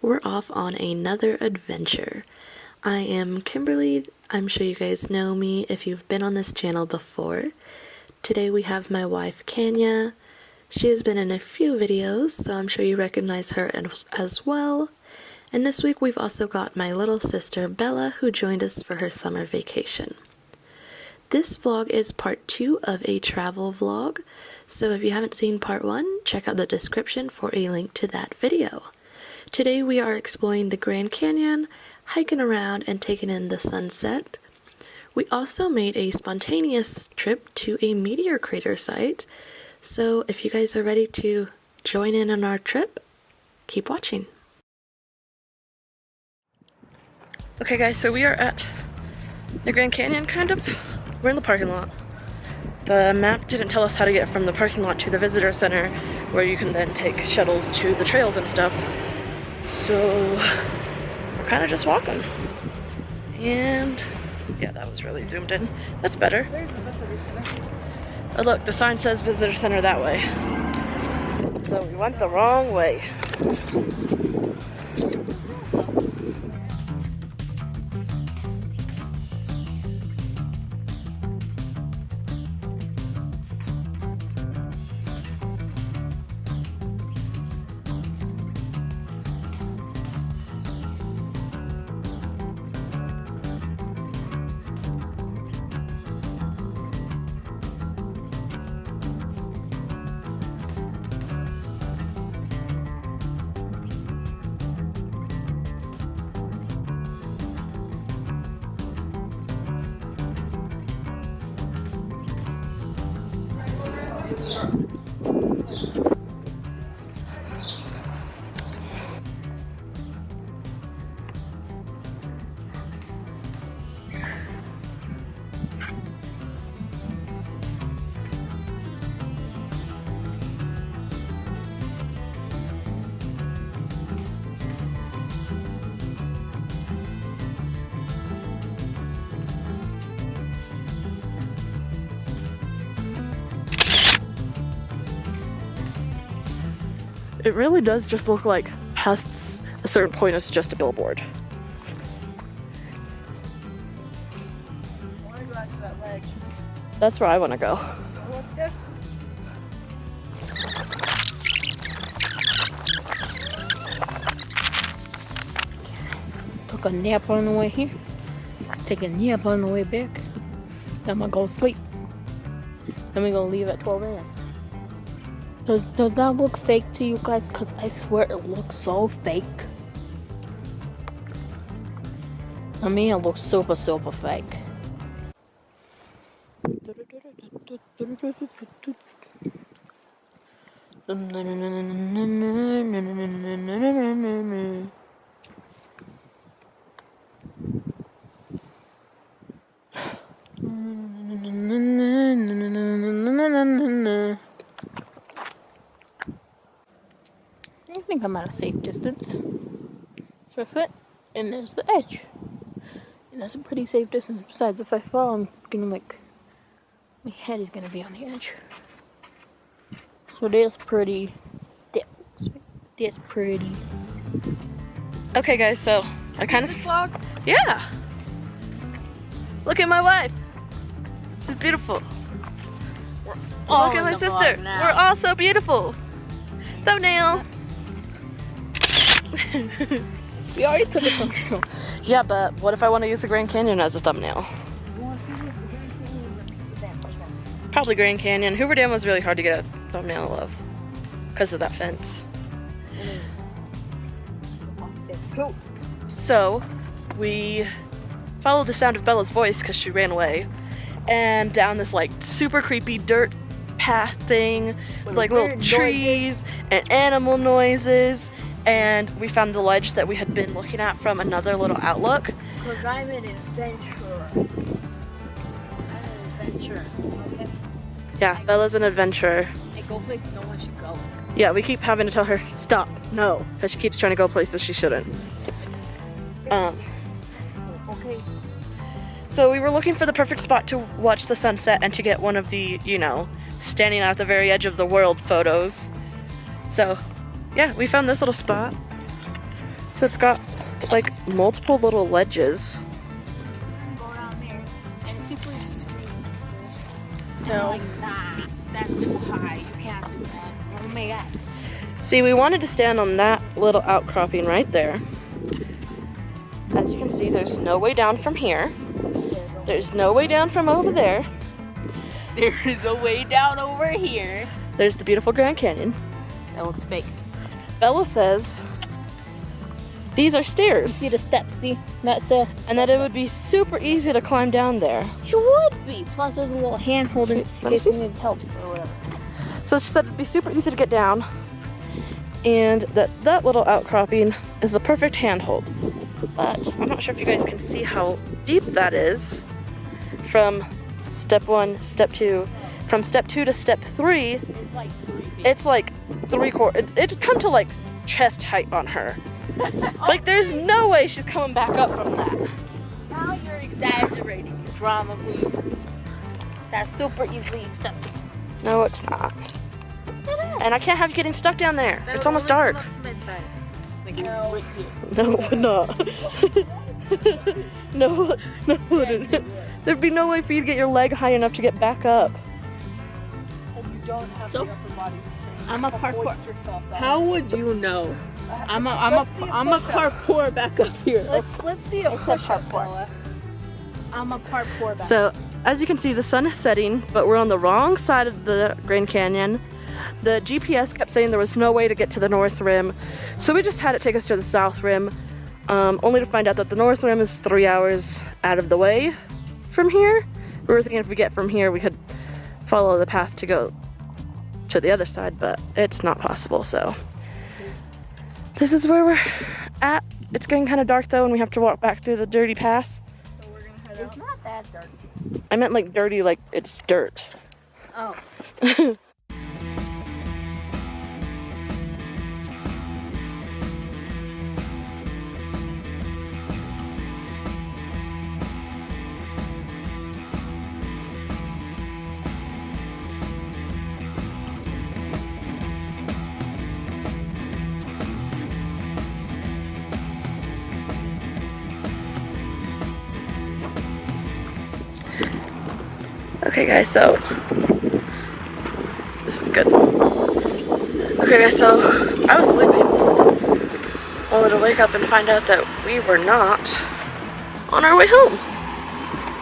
we're off on another adventure. I am Kimberly. I'm sure you guys know me if you've been on this channel before. Today we have my wife Kanya. She has been in a few videos, so I'm sure you recognize her as well. And this week we've also got my little sister Bella, who joined us for her summer vacation. This vlog is part 2 of a travel vlog, so if you haven't seen part 1, check out the description for a link to that video. Today we are exploring the Grand Canyon, hiking around and taking in the sunset. We also made a spontaneous trip to a meteor crater site, so if you guys are ready to join in on our trip, keep watching. Okay guys, so we are at the Grand Canyon, kind of. We're in the parking lot. The map didn't tell us how to get from the parking lot to the visitor center, where you can then take shuttles to the trails and stuff. So we're kind of just walking. And yeah, that was really zoomed in. That's better. Oh look, the sign says visitor center that way. So we went the wrong way. It really does just look like past a certain point it's just a billboard. I want to go out to that ledge. That's where I want to go. Took a nap on the way here. Take a nap on the way back. Then I'm gonna go sleep. Then we're gonna leave at 12 a.m. Does that look fake to you guys? Because I swear it looks so fake. I mean, it looks super, super fake. I think I'm at a safe distance. So I fit, and there's the edge. And that's a pretty safe distance. Besides, if I fall, I'm gonna my head is gonna be on the edge. So that's pretty, that's pretty. Okay guys, so I kind of vlog. Yeah! Look at my wife! She's beautiful. Look at my sister! We're all so beautiful! Thumbnail! We already took a thumbnail. Yeah, but what if I want to use the Grand Canyon as a thumbnail? Probably Grand Canyon. Hoover Dam was really hard to get a thumbnail of because of that fence. So we followed the sound of Bella's voice because she ran away, and down this like super creepy dirt path thing with like little trees and animal noises. And we found the ledge that we had been looking at from another little outlook. Because I'm an adventurer. Okay? Yeah, Bella's an adventurer. I go places no one should go. Yeah, we keep having to tell her, stop, no, because she keeps trying to go places she shouldn't. Okay. So we were looking for the perfect spot to watch the sunset and to get one of the, you know, standing at the very edge of the world photos. So, yeah, we found this little spot. So it's got like multiple little ledges. Go around there. And it's super easy to do. They're like, nah, that's too high. You can't do that. Oh my god. See, we wanted to stand on that little outcropping right there. As you can see, there's no way down from here. There's no way down from over there. There is a way down over here. There's the beautiful Grand Canyon. That looks fake. Bella says these are stairs. See the steps, see? That's a... And that it would be super easy to climb down there. It would be. Plus there's a little hand holding it Let me if you see. need help or whatever. So she said it'd be super easy to get down. And that little outcropping is the perfect handhold. But I'm not sure if you guys can see how deep that is from step 1, step 2. From step 2 to step 3, It's like 3 feet. it's like 3/4. It'd come to like chest height on her. Like there's no way she's coming back up from that. Now you're exaggerating, you drama queen. That's super easily acceptable. No, it's not. And I can't have you getting stuck down there. It's almost dark. Like no. Right here. No, it would not. No, it wouldn't. There'd be no way for you to get your leg high enough to get back up. And you don't have So, the upper body strength I'm a to parkour. hoist yourself up. How would you know? I'm a Let's see a push-up. parkour back up here. Let's see a It's a push-up, parkour. Bella. I'm a parkour back. So, as you can see, the sun is setting, but we're on the wrong side of the Grand Canyon. The GPS kept saying there was no way to get to the North Rim, so we just had it take us to the South Rim, only to find out that the North Rim is 3 hours out of the way from here. We were thinking if we get from here, we could follow the path to go to the other side, but it's not possible, so. This is where we're at. It's getting kind of dark though, and we have to walk back through the dirty path. So we're gonna head It's out. not that dark. I meant like dirty, like it's dirt. Oh. Okay guys, so this is good. Okay guys, so I was sleeping only to wake up and find out that we were not on our way home.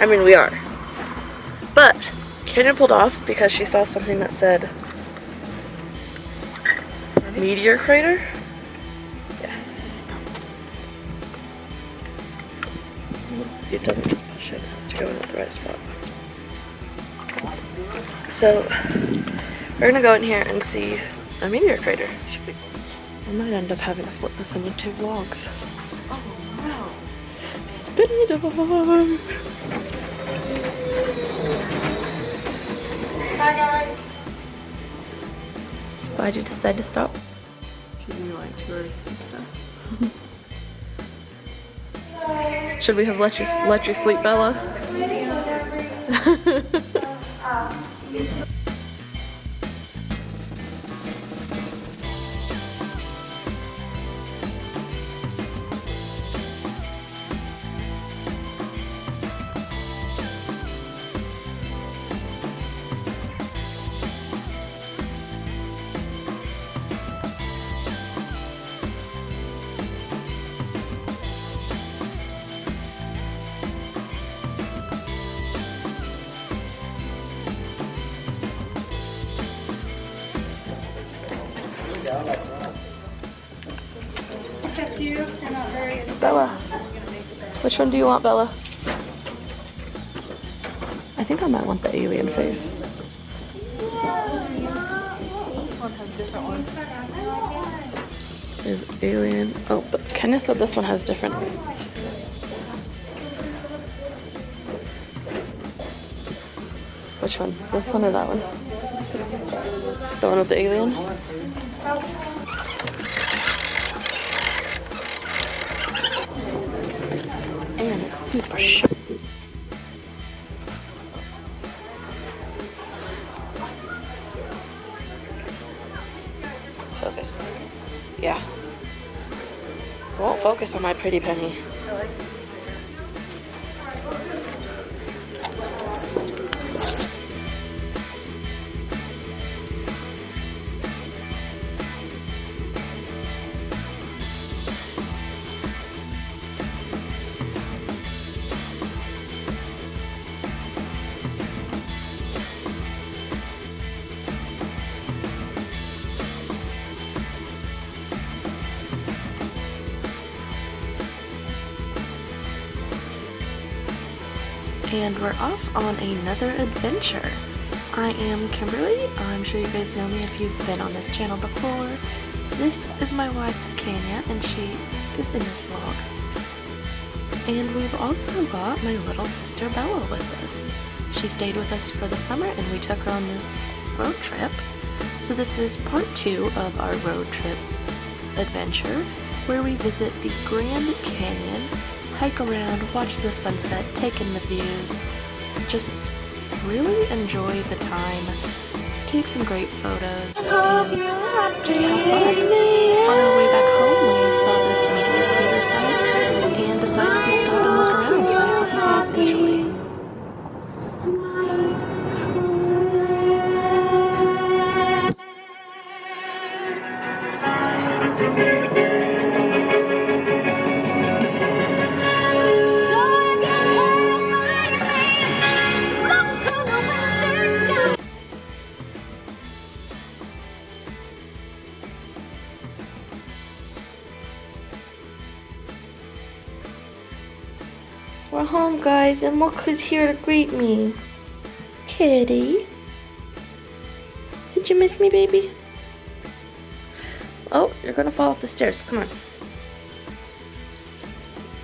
I mean, we are. But Kenya pulled off because she saw something that said Meteor Crater. Yeah. It doesn't just push it, it has to go in at the right spot. So, we're gonna go in here and see a meteor crater. I might end up having to split this into 2 vlogs. Oh no. Spinny dog! Hi guys. Why'd you decide to stop? You like touristy stuff. Should we have let you sleep, Bella? Bella, which one do you want, Bella? I think I might want the alien face. Each one has different ones. There's alien. Oh, but Kenya said this one has different. Which one? This one or that one? The one with the alien? And it's super sharp. Focus. Yeah. Won't focus on my pretty penny. And we're off on another adventure. I am Kimberly. I'm sure you guys know me if you've been on this channel before. This is my wife, Kanya, and she is in this vlog. And we've also got my little sister Bella with us. She stayed with us for the summer and we took her on this road trip. So this is part 2 of our road trip adventure, where we visit the Grand Canyon, hike around, watch the sunset, take in the views, just really enjoy the time, take some great photos, and just have fun. On our way back home, we saw this Meteor Crater site and decided to stop and look around, so I hope you guys enjoy. We're home, guys, and look who's here to greet me. Kitty. Did you miss me, baby? Oh, you're gonna fall off the stairs. Come on.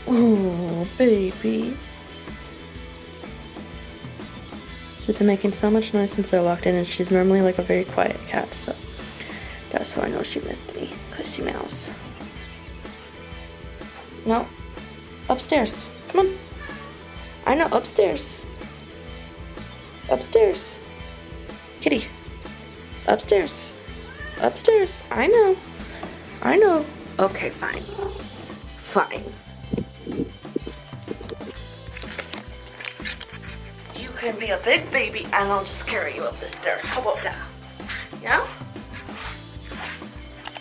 Oh, baby. She's been making so much noise since I walked in, and she's normally like a very quiet cat, so that's how I know she missed me, because she meows. No. Upstairs. Come on. I know, upstairs. Upstairs. Kitty. Upstairs. Upstairs. I know. I know. Okay, fine. Fine. You can be a big baby and I'll just carry you up the stairs. How about that? Yeah?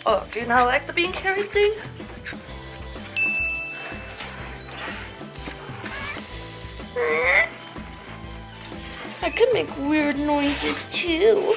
Oh, do you not like the being carried thing? I could make weird noises too.